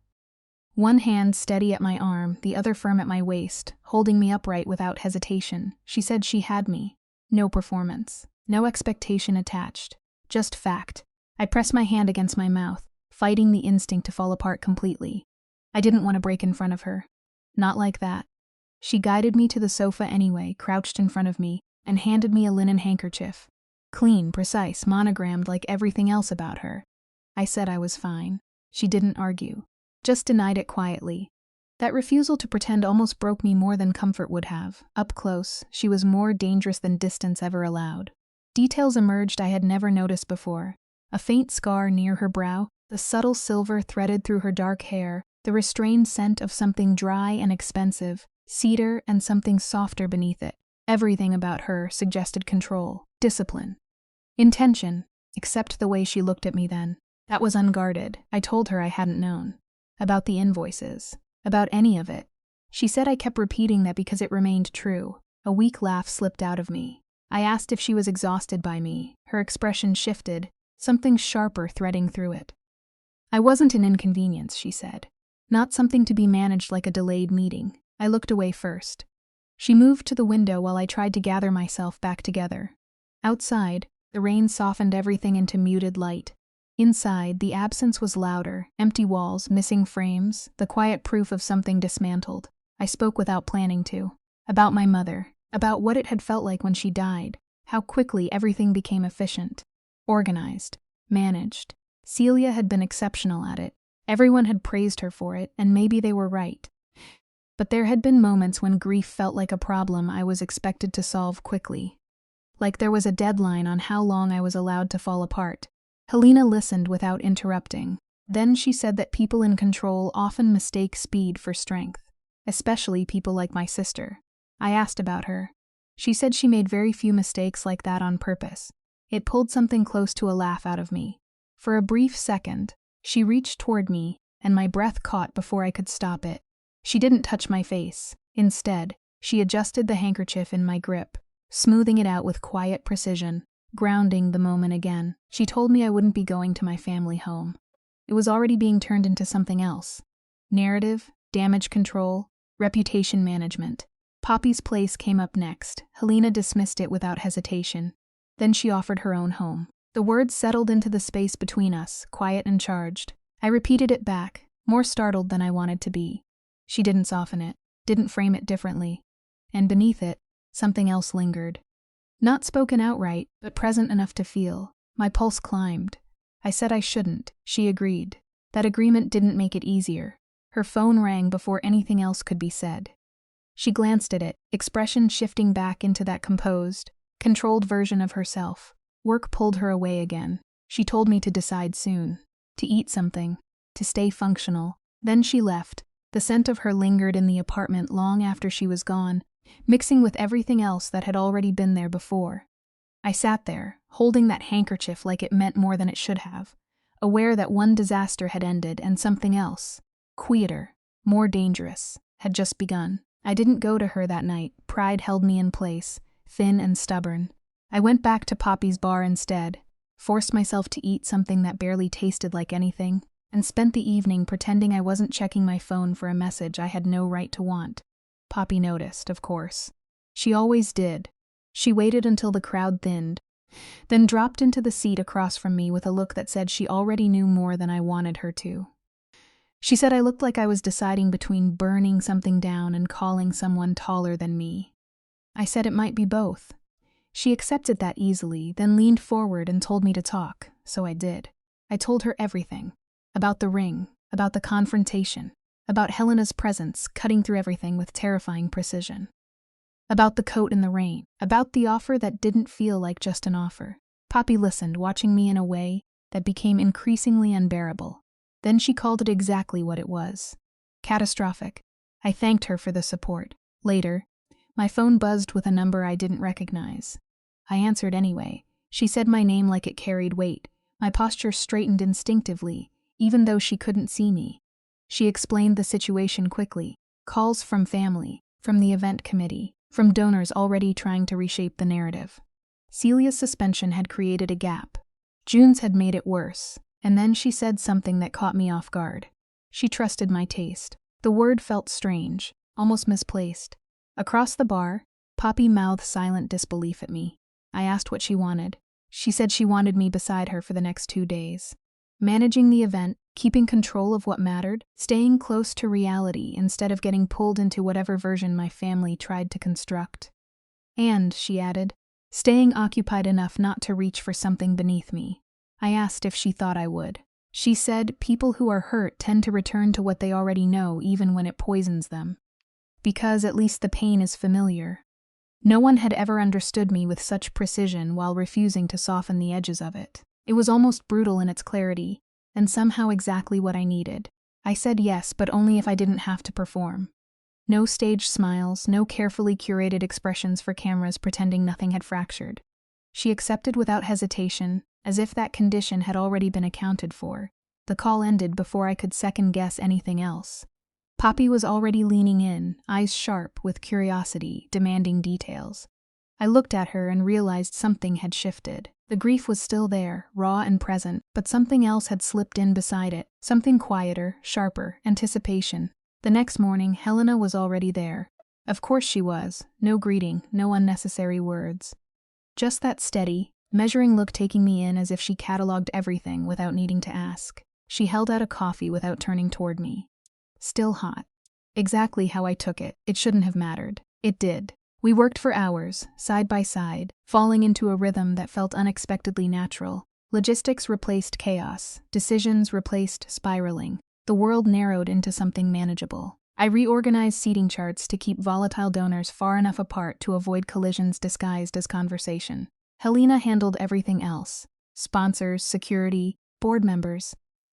One hand steady at my arm, the other firm at my waist, holding me upright without hesitation. She said she had me. No performance. No expectation attached. Just fact. I pressed my hand against my mouth, fighting the instinct to fall apart completely. I didn't want to break in front of her. Not like that. She guided me to the sofa anyway, crouched in front of me, and handed me a linen handkerchief. Clean, precise, monogrammed like everything else about her. I said I was fine. She didn't argue. Just denied it quietly. That refusal to pretend almost broke me more than comfort would have. Up close, she was more dangerous than distance ever allowed. Details emerged I had never noticed before. A faint scar near her brow, the subtle silver threaded through her dark hair, the restrained scent of something dry and expensive, cedar and something softer beneath it. Everything about her suggested control, discipline, intention, except the way she looked at me then. That was unguarded. I told her I hadn't known. About the invoices. About any of it. She said I kept repeating that because it remained true. A weak laugh slipped out of me. I asked if she was exhausted by me. Her expression shifted, something sharper threading through it. I wasn't an inconvenience, she said. Not something to be managed like a delayed meeting. I looked away first. She moved to the window while I tried to gather myself back together. Outside, the rain softened everything into muted light. Inside, the absence was louder, empty walls, missing frames, the quiet proof of something dismantled. I spoke without planning to. About my mother. About what it had felt like when she died. How quickly everything became efficient. Organized. Managed. Celia had been exceptional at it. Everyone had praised her for it, and maybe they were right. But there had been moments when grief felt like a problem I was expected to solve quickly. Like there was a deadline on how long I was allowed to fall apart. Helena listened without interrupting. Then she said that people in control often mistake speed for strength, especially people like my sister. I asked about her. She said she made very few mistakes like that on purpose. It pulled something close to a laugh out of me. For a brief second, she reached toward me, and my breath caught before I could stop it. She didn't touch my face. Instead, she adjusted the handkerchief in my grip, smoothing it out with quiet precision, grounding the moment again. She told me I wouldn't be going to my family home. It was already being turned into something else. Narrative, damage control, reputation management. Poppy's place came up next. Helena dismissed it without hesitation. Then she offered her own home. The words settled into the space between us, quiet and charged. I repeated it back, more startled than I wanted to be. She didn't soften it, didn't frame it differently. And beneath it, something else lingered. Not spoken outright, but present enough to feel. My pulse climbed. I said I shouldn't. She agreed. That agreement didn't make it easier. Her phone rang before anything else could be said. She glanced at it, expression shifting back into that composed, controlled version of herself. Work pulled her away again. She told me to decide soon. To eat something. To stay functional. Then she left. The scent of her lingered in the apartment long after she was gone, mixing with everything else that had already been there before. I sat there, holding that handkerchief like it meant more than it should have, aware that one disaster had ended and something else, quieter, more dangerous, had just begun. I didn't go to her that night. Pride held me in place, thin and stubborn. I went back to Poppy's bar instead, forced myself to eat something that barely tasted like anything, and spent the evening pretending I wasn't checking my phone for a message I had no right to want. Poppy noticed, of course. She always did. She waited until the crowd thinned, then dropped into the seat across from me with a look that said she already knew more than I wanted her to. She said I looked like I was deciding between burning something down and calling someone taller than me. I said it might be both. She accepted that easily, then leaned forward and told me to talk, so I did. I told her everything. About the ring, about the confrontation, about Helena's presence cutting through everything with terrifying precision. About the coat in the rain, about the offer that didn't feel like just an offer. Poppy listened, watching me in a way that became increasingly unbearable. Then she called it exactly what it was. Catastrophic. I thanked her for the support. Later, my phone buzzed with a number I didn't recognize. I answered anyway. She said my name like it carried weight. My posture straightened instinctively, even though she couldn't see me. She explained the situation quickly. Calls from family, from the event committee, from donors already trying to reshape the narrative. Celia's suspension had created a gap. June's had made it worse, and then she said something that caught me off guard. She trusted my taste. The word felt strange, almost misplaced. Across the bar, Poppy mouthed silent disbelief at me. I asked what she wanted. She said she wanted me beside her for the next 2 days. Managing the event, keeping control of what mattered, staying close to reality instead of getting pulled into whatever version my family tried to construct. And, she added, staying occupied enough not to reach for something beneath me. I asked if she thought I would. She said people who are hurt tend to return to what they already know even when it poisons them. Because at least the pain is familiar. No one had ever understood me with such precision while refusing to soften the edges of it. It was almost brutal in its clarity, and somehow exactly what I needed. I said yes, but only if I didn't have to perform. No staged smiles, no carefully curated expressions for cameras pretending nothing had fractured. She accepted without hesitation, as if that condition had already been accounted for. The call ended before I could second-guess anything else. Poppy was already leaning in, eyes sharp with curiosity, demanding details. I looked at her and realized something had shifted. The grief was still there, raw and present, but something else had slipped in beside it, something quieter, sharper, anticipation. The next morning, Helena was already there. Of course she was. No greeting, no unnecessary words. Just that steady, measuring look taking me in as if she cataloged everything without needing to ask. She held out a coffee without turning toward me. Still hot. Exactly how I took it. It shouldn't have mattered. It did. We worked for hours, side by side, falling into a rhythm that felt unexpectedly natural. Logistics replaced chaos. Decisions replaced spiraling. The world narrowed into something manageable. I reorganized seating charts to keep volatile donors far enough apart to avoid collisions disguised as conversation. Helena handled everything else. Sponsors, security, board members.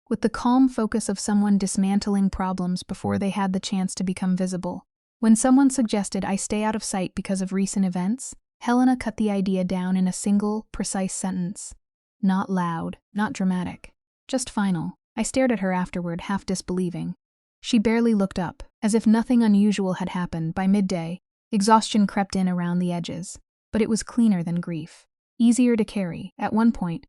With the calm focus of someone dismantling problems before they had the chance to become visible. When someone suggested I stay out of sight because of recent events, Helena cut the idea down in a single, precise sentence. Not loud, not dramatic. Just final. I stared at her afterward, half disbelieving. She barely looked up, as if nothing unusual had happened. By midday, exhaustion crept in around the edges. But it was cleaner than grief. Easier to carry. At one point,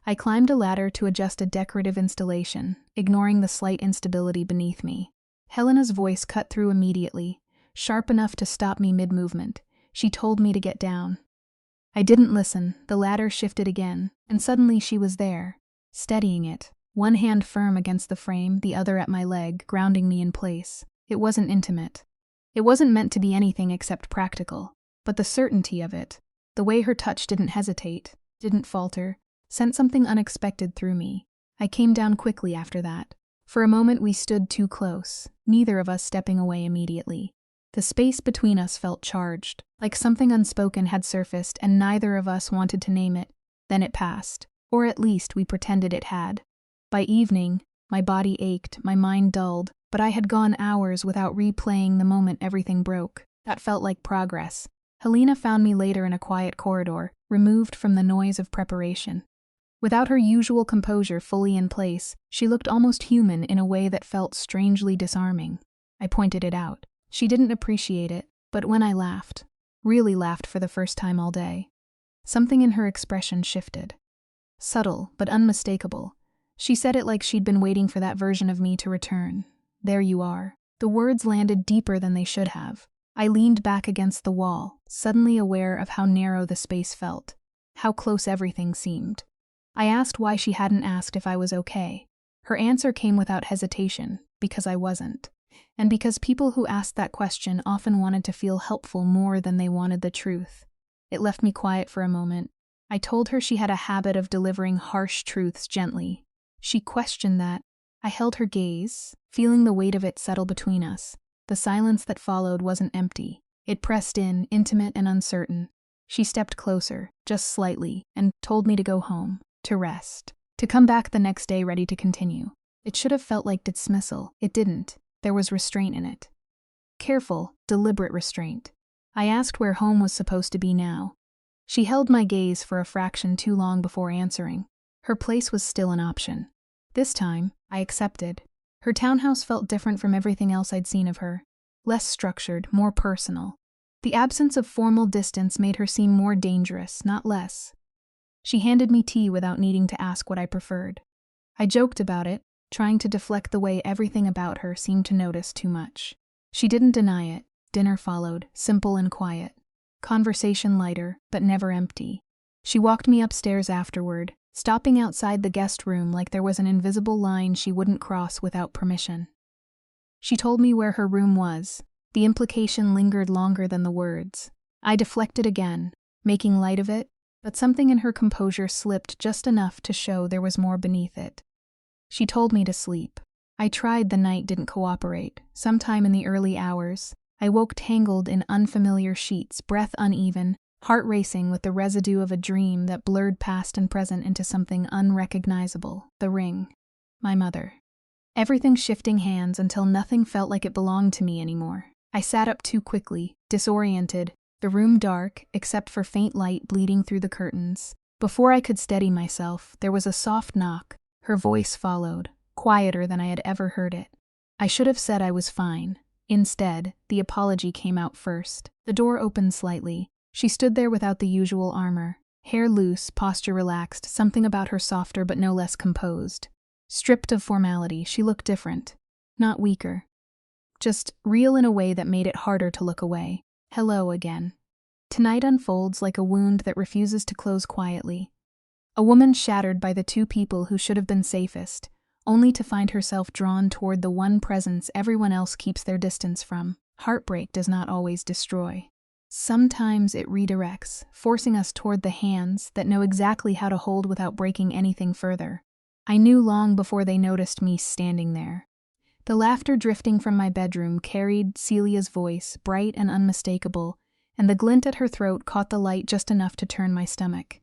I climbed a ladder to adjust a decorative installation, ignoring the slight instability beneath me. Helena's voice cut through immediately, sharp enough to stop me mid-movement. She told me to get down. I didn't listen. The ladder shifted again, and suddenly she was there, steadying it, one hand firm against the frame, the other at my leg, grounding me in place. It wasn't intimate. It wasn't meant to be anything except practical, but the certainty of it, the way her touch didn't hesitate, didn't falter, sent something unexpected through me. I came down quickly after that. For a moment we stood too close, neither of us stepping away immediately. The space between us felt charged, like something unspoken had surfaced and neither of us wanted to name it. Then it passed, or at least we pretended it had. By evening, my body ached, my mind dulled, but I had gone hours without replaying the moment everything broke. That felt like progress. Helena found me later in a quiet corridor, removed from the noise of preparation. Without her usual composure fully in place, she looked almost human in a way that felt strangely disarming. I pointed it out. She didn't appreciate it, but when I laughed, really laughed for the first time all day, something in her expression shifted. Subtle, but unmistakable. She said it like she'd been waiting for that version of me to return. There you are. The words landed deeper than they should have. I leaned back against the wall, suddenly aware of how narrow the space felt, how close everything seemed. I asked why she hadn't asked if I was okay. Her answer came without hesitation, because I wasn't. And because people who asked that question often wanted to feel helpful more than they wanted the truth. It left me quiet for a moment. I told her she had a habit of delivering harsh truths gently. She questioned that. I held her gaze, feeling the weight of it settle between us. The silence that followed wasn't empty. It pressed in, intimate and uncertain. She stepped closer, just slightly, and told me to go home. To rest. To come back the next day ready to continue. It should have felt like dismissal. It didn't. There was restraint in it. Careful, deliberate restraint. I asked where home was supposed to be now. She held my gaze for a fraction too long before answering. Her place was still an option. This time, I accepted. Her townhouse felt different from everything else I'd seen of her. Less structured, more personal. The absence of formal distance made her seem more dangerous, not less. She handed me tea without needing to ask what I preferred. I joked about it, trying to deflect the way everything about her seemed to notice too much. She didn't deny it. Dinner followed, simple and quiet. Conversation lighter, but never empty. She walked me upstairs afterward, stopping outside the guest room like there was an invisible line she wouldn't cross without permission. She told me where her room was. The implication lingered longer than the words. I deflected again, making light of it, but something in her composure slipped just enough to show there was more beneath it. She told me to sleep. I tried. The night didn't cooperate. Sometime in the early hours, I woke tangled in unfamiliar sheets, breath uneven, heart racing with the residue of a dream that blurred past and present into something unrecognizable. The ring. My mother. Everything shifting hands until nothing felt like it belonged to me anymore. I sat up too quickly, disoriented, the room dark, except for faint light bleeding through the curtains. Before I could steady myself, there was a soft knock. Her voice followed, quieter than I had ever heard it. I should have said I was fine. Instead, the apology came out first. The door opened slightly. She stood there without the usual armor. Hair loose, posture relaxed, something about her softer but no less composed. Stripped of formality, she looked different. Not weaker. Just real in a way that made it harder to look away. Hello again. Tonight unfolds like a wound that refuses to close quietly. A woman shattered by the two people who should have been safest, only to find herself drawn toward the one presence everyone else keeps their distance from. Heartbreak does not always destroy. Sometimes it redirects, forcing us toward the hands that know exactly how to hold without breaking anything further. I knew long before they noticed me standing there. The laughter drifting from my bedroom carried Celia's voice, bright and unmistakable, and the glint at her throat caught the light just enough to turn my stomach.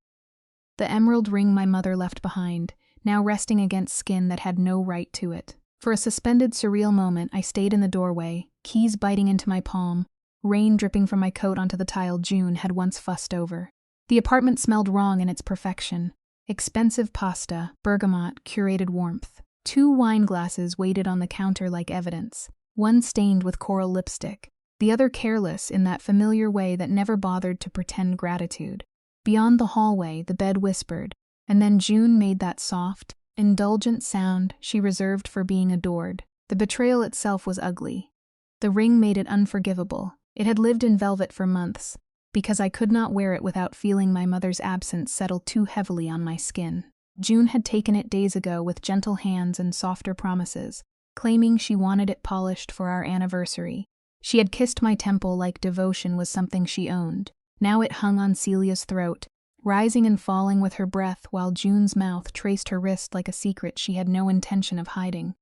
The emerald ring my mother left behind, now resting against skin that had no right to it. For a suspended, surreal moment, I stayed in the doorway, keys biting into my palm, rain dripping from my coat onto the tile June had once fussed over. The apartment smelled wrong in its perfection. Expensive pasta, bergamot, curated warmth. 2 wine glasses waited on the counter like evidence, one stained with coral lipstick, the other careless in that familiar way that never bothered to pretend gratitude. Beyond the hallway, the bed whispered, and then June made that soft, indulgent sound she reserved for being adored. The betrayal itself was ugly. The ring made it unforgivable. It had lived in velvet for months, because I could not wear it without feeling my mother's absence settle too heavily on my skin. June had taken it days ago with gentle hands and softer promises, claiming she wanted it polished for our anniversary. She had kissed my temple like devotion was something she owned. Now it hung on Celia's throat, rising and falling with her breath while June's mouth traced her wrist like a secret she had no intention of hiding.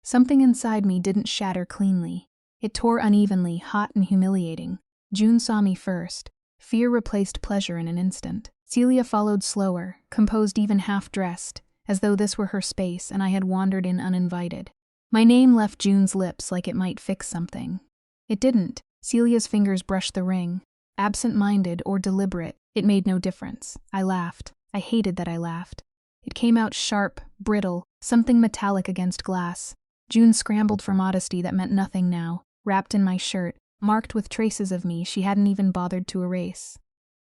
Something inside me didn't shatter cleanly. It tore unevenly, hot and humiliating. June saw me first. Fear replaced pleasure in an instant. Celia followed slower, composed, even half-dressed, as though this were her space and I had wandered in uninvited. My name left June's lips like it might fix something. It didn't. Celia's fingers brushed the ring. Absent-minded or deliberate, it made no difference. I laughed. I hated that I laughed. It came out sharp, brittle, something metallic against glass. June scrambled for modesty that meant nothing now, wrapped in my shirt, marked with traces of me she hadn't even bothered to erase.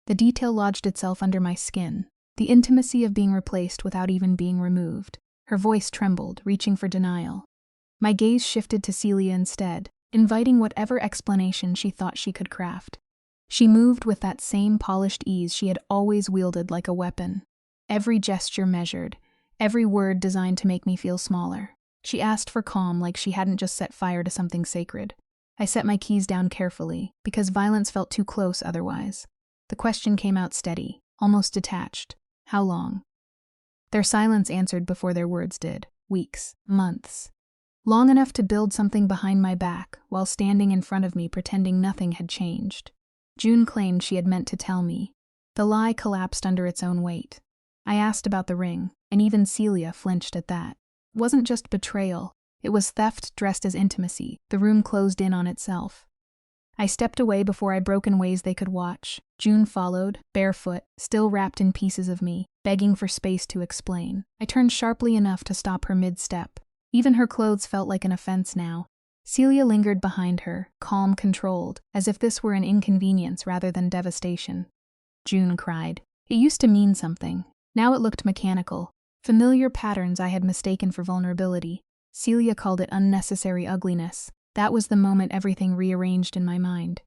The detail lodged itself under my skin, the intimacy of being replaced without even being removed. Her voice trembled, reaching for denial. My gaze shifted to Celia instead, inviting whatever explanation she thought she could craft. She moved with that same polished ease she had always wielded like a weapon. Every gesture measured, every word designed to make me feel smaller. She asked for calm like she hadn't just set fire to something sacred. I set my keys down carefully, because violence felt too close otherwise. The question came out steady, almost detached. How long? Their silence answered before their words did. Weeks, months. Long enough to build something behind my back, while standing in front of me pretending nothing had changed. June claimed she had meant to tell me. The lie collapsed under its own weight. I asked about the ring, and even Celia flinched at that. It wasn't just betrayal. It was theft dressed as intimacy. The room closed in on itself. I stepped away before I broke in ways they could watch. June followed, barefoot, still wrapped in pieces of me, begging for space to explain. I turned sharply enough to stop her mid-step. Even her clothes felt like an offense now. Celia lingered behind her, calm, controlled, as if this were an inconvenience rather than devastation. June cried. It used to mean something. Now it looked mechanical. Familiar patterns I had mistaken for vulnerability. Celia called it unnecessary ugliness. That was the moment everything rearranged in my mind.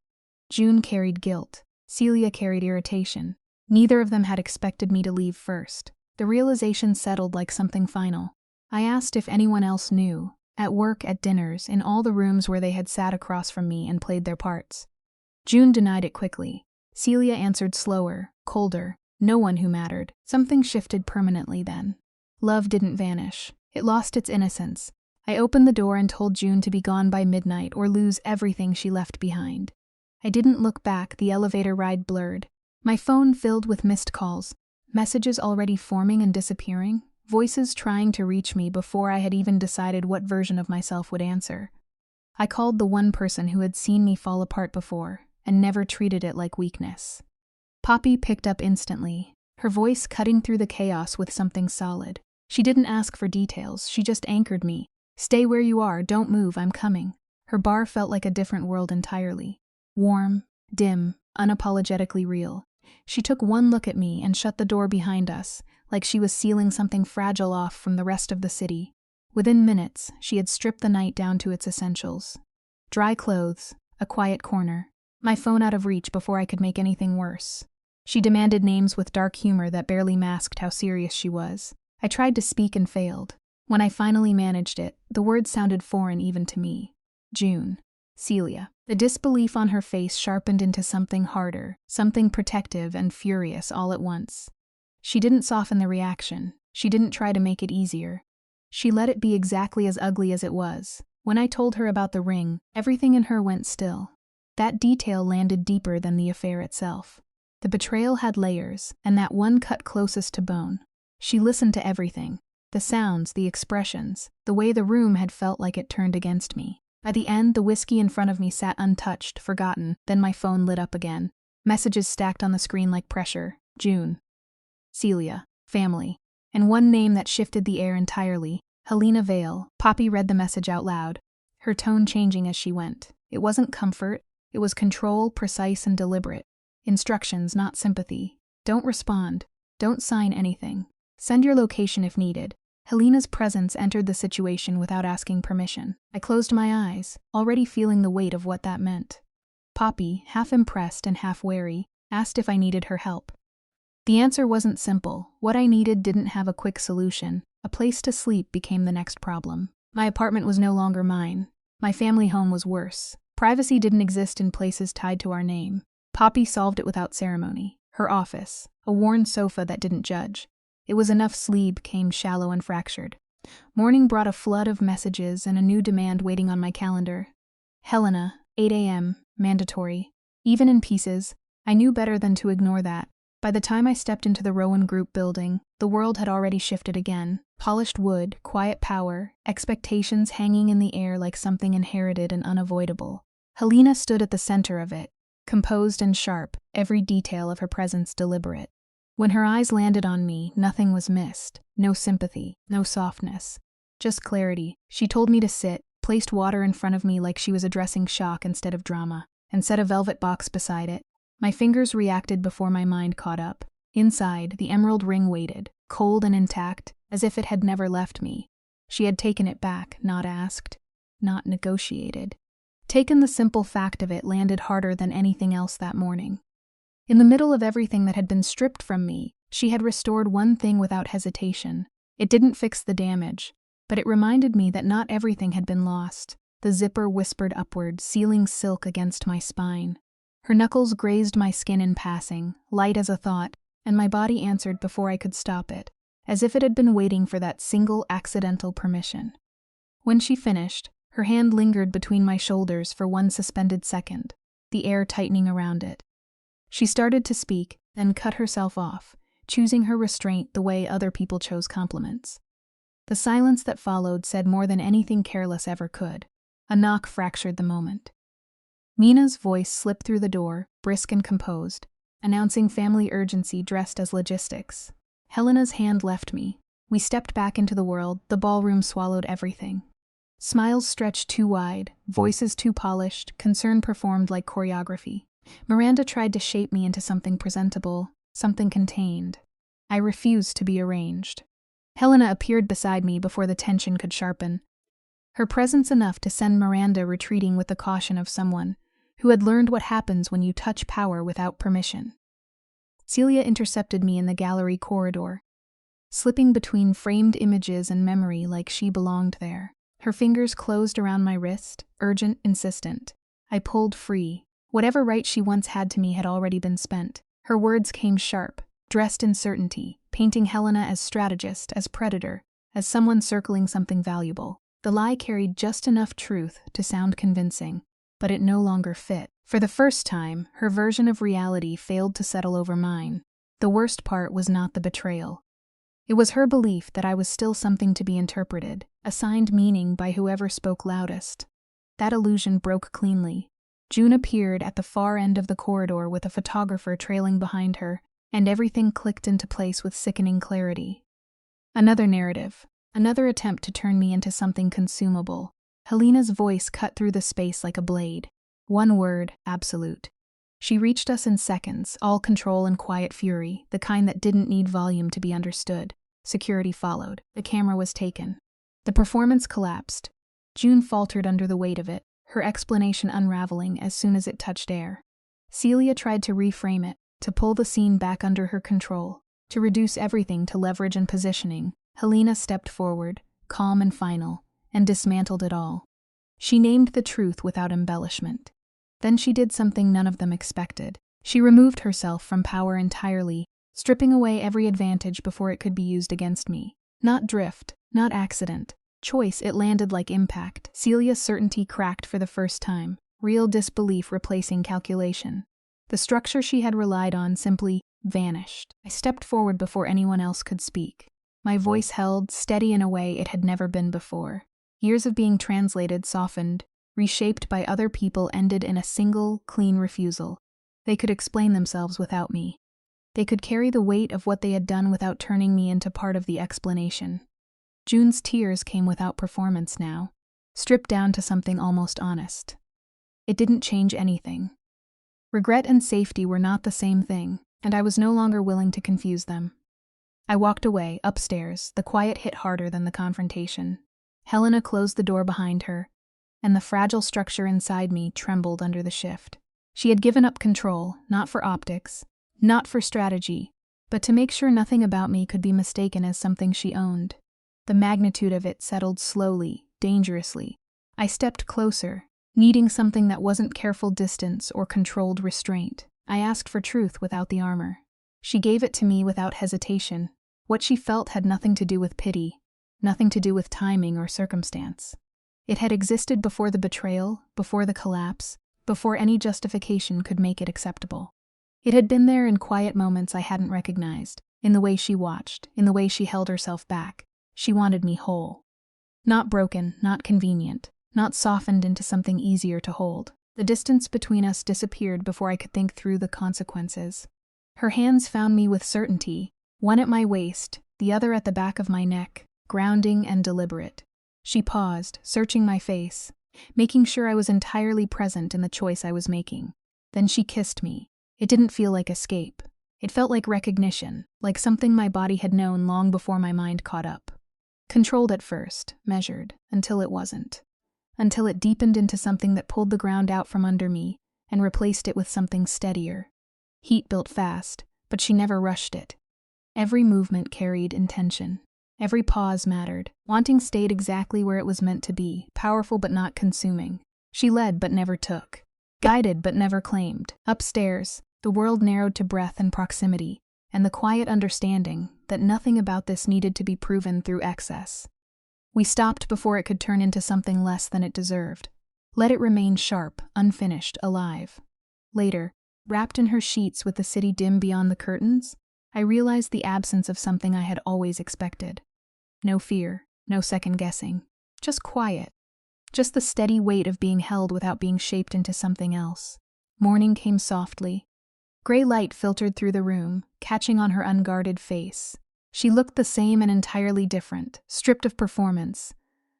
June carried guilt. Celia carried irritation. Neither of them had expected me to leave first. The realization settled like something final. I asked if anyone else knew. At work, at dinners, in all the rooms where they had sat across from me and played their parts. June denied it quickly. Celia answered slower, colder. No one who mattered. Something shifted permanently then. Love didn't vanish. It lost its innocence. I opened the door and told June to be gone by midnight or lose everything she left behind. I didn't look back, the elevator ride blurred. My phone filled with missed calls, messages already forming and disappearing, voices trying to reach me before I had even decided what version of myself would answer. I called the one person who had seen me fall apart before and never treated it like weakness. Poppy picked up instantly, her voice cutting through the chaos with something solid. She didn't ask for details, she just anchored me. Stay where you are, don't move, I'm coming. Her bar felt like a different world entirely. Warm, dim, unapologetically real. She took one look at me and shut the door behind us, like she was sealing something fragile off from the rest of the city. Within minutes, she had stripped the night down to its essentials. Dry clothes, a quiet corner, my phone out of reach before I could make anything worse. She demanded names with dark humor that barely masked how serious she was. I tried to speak and failed. When I finally managed it, the words sounded foreign even to me. June. Celia. The disbelief on her face sharpened into something harder, something protective and furious all at once. She didn't soften the reaction. She didn't try to make it easier. She let it be exactly as ugly as it was. When I told her about the ring, everything in her went still. That detail landed deeper than the affair itself. The betrayal had layers, and that one cut closest to bone. She listened to everything. The sounds, the expressions, the way the room had felt like it turned against me. By the end, the whiskey in front of me sat untouched, forgotten, then my phone lit up again. Messages stacked on the screen like pressure. June. Celia. Family. And one name that shifted the air entirely. Helena Vale. Poppy read the message out loud, her tone changing as she went. It wasn't comfort, it was control, precise and deliberate. Instructions, not sympathy. Don't respond. Don't sign anything. Send your location if needed. Helena's presence entered the situation without asking permission. I closed my eyes, already feeling the weight of what that meant. Poppy, half impressed and half wary, asked if I needed her help. The answer wasn't simple. What I needed didn't have a quick solution. A place to sleep became the next problem. My apartment was no longer mine. My family home was worse. Privacy didn't exist in places tied to our name. Poppy solved it without ceremony. Her office, a worn sofa that didn't judge. It was enough sleep came shallow and fractured. Morning brought a flood of messages and a new demand waiting on my calendar. Helena, 8 a.m., mandatory. Even in pieces, I knew better than to ignore that. By the time I stepped into the Rowan Group building, the world had already shifted again. Polished wood, quiet power, expectations hanging in the air like something inherited and unavoidable. Helena stood at the center of it, composed and sharp, every detail of her presence deliberate. When her eyes landed on me, nothing was missed. No sympathy, no softness. Just clarity. She told me to sit, placed water in front of me like she was addressing shock instead of drama, and set a velvet box beside it. My fingers reacted before my mind caught up. Inside, the emerald ring waited, cold and intact, as if it had never left me. She had taken it back, not asked, not negotiated. Taken the simple fact of it landed harder than anything else that morning. In the middle of everything that had been stripped from me, she had restored one thing without hesitation. It didn't fix the damage, but it reminded me that not everything had been lost. The zipper whispered upward, sealing silk against my spine. Her knuckles grazed my skin in passing, light as a thought, and my body answered before I could stop it, as if it had been waiting for that single accidental permission. When she finished, her hand lingered between my shoulders for one suspended second, the air tightening around it. She started to speak, then cut herself off, choosing her restraint the way other people chose compliments. The silence that followed said more than anything careless ever could. A knock fractured the moment. Mina's voice slipped through the door, brisk and composed, announcing family urgency dressed as logistics. Helena's hand left me. We stepped back into the world, the ballroom swallowed everything. Smiles stretched too wide, voices too polished, concern performed like choreography. Miranda tried to shape me into something presentable, something contained. I refused to be arranged. Helena appeared beside me before the tension could sharpen. Her presence enough to send Miranda retreating with the caution of someone who had learned what happens when you touch power without permission. Celia intercepted me in the gallery corridor, slipping between framed images and memory like she belonged there. Her fingers closed around my wrist, urgent, insistent. I pulled free. Whatever right she once had to me had already been spent. Her words came sharp, dressed in certainty, painting Helena as strategist, as predator, as someone circling something valuable. The lie carried just enough truth to sound convincing, but it no longer fit. For the first time, her version of reality failed to settle over mine. The worst part was not the betrayal. It was her belief that I was still something to be interpreted, assigned meaning by whoever spoke loudest. That illusion broke cleanly. June appeared at the far end of the corridor with a photographer trailing behind her, and everything clicked into place with sickening clarity. Another narrative, another attempt to turn me into something consumable. Helena's voice cut through the space like a blade. One word, absolute. She reached us in seconds, all control and quiet fury, the kind that didn't need volume to be understood. Security followed. The camera was taken. The performance collapsed. June faltered under the weight of it, her explanation unraveling as soon as it touched air. Celia tried to reframe it, to pull the scene back under her control, to reduce everything to leverage and positioning. Helena stepped forward, calm and final, and dismantled it all. She named the truth without embellishment. Then she did something none of them expected. She removed herself from power entirely, stripping away every advantage before it could be used against me. Not drift, not accident. Choice, it landed like impact. Celia's certainty cracked for the first time, real disbelief replacing calculation. The structure she had relied on simply vanished. I stepped forward before anyone else could speak. My voice held, steady in a way it had never been before. Years of being translated, softened, reshaped by other people ended in a single, clean refusal. They could explain themselves without me. They could carry the weight of what they had done without turning me into part of the explanation. June's tears came without performance now, stripped down to something almost honest. It didn't change anything. Regret and safety were not the same thing, and I was no longer willing to confuse them. I walked away, upstairs, the quiet hit harder than the confrontation. Helena closed the door behind her, and the fragile structure inside me trembled under the shift. She had given up control, not for optics, not for strategy, but to make sure nothing about me could be mistaken as something she owned. The magnitude of it settled slowly, dangerously. I stepped closer, needing something that wasn't careful distance or controlled restraint. I asked for truth without the armor. She gave it to me without hesitation. What she felt had nothing to do with pity, nothing to do with timing or circumstance. It had existed before the betrayal, before the collapse, before any justification could make it acceptable. It had been there in quiet moments I hadn't recognized, in the way she watched, in the way she held herself back. She wanted me whole. Not broken, not convenient, not softened into something easier to hold. The distance between us disappeared before I could think through the consequences. Her hands found me with certainty, one at my waist, the other at the back of my neck, grounding and deliberate. She paused, searching my face, making sure I was entirely present in the choice I was making. Then she kissed me. It didn't feel like escape. It felt like recognition, like something my body had known long before my mind caught up. Controlled at first, measured, until it wasn't. Until it deepened into something that pulled the ground out from under me and replaced it with something steadier. Heat built fast, but she never rushed it. Every movement carried intention. Every pause mattered. Wanting stayed exactly where it was meant to be, powerful but not consuming. She led but never took. Guided but never claimed. Upstairs, the world narrowed to breath and proximity, and the quiet understanding that nothing about this needed to be proven through excess. We stopped before it could turn into something less than it deserved. Let it remain sharp, unfinished, alive. Later, wrapped in her sheets with the city dim beyond the curtains, I realized the absence of something I had always expected. No fear, no second guessing, just quiet. Just the steady weight of being held without being shaped into something else. Morning came softly. Gray light filtered through the room, catching on her unguarded face. She looked the same and entirely different, stripped of performance,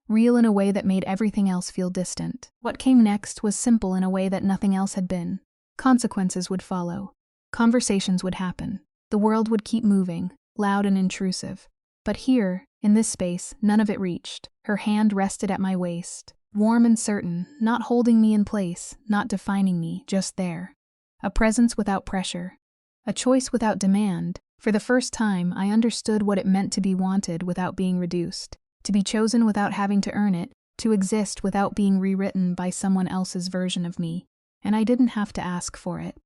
real in a way that made everything else feel distant. What came next was simple in a way that nothing else had been. Consequences would follow. Conversations would happen. The world would keep moving, loud and intrusive. But here, in this space, none of it reached. Her hand rested at my waist, warm and certain, not holding me in place, not defining me, just there. A presence without pressure. A choice without demand. For the first time, I understood what it meant to be wanted without being reduced, to be chosen without having to earn it, to exist without being rewritten by someone else's version of me. And I didn't have to ask for it.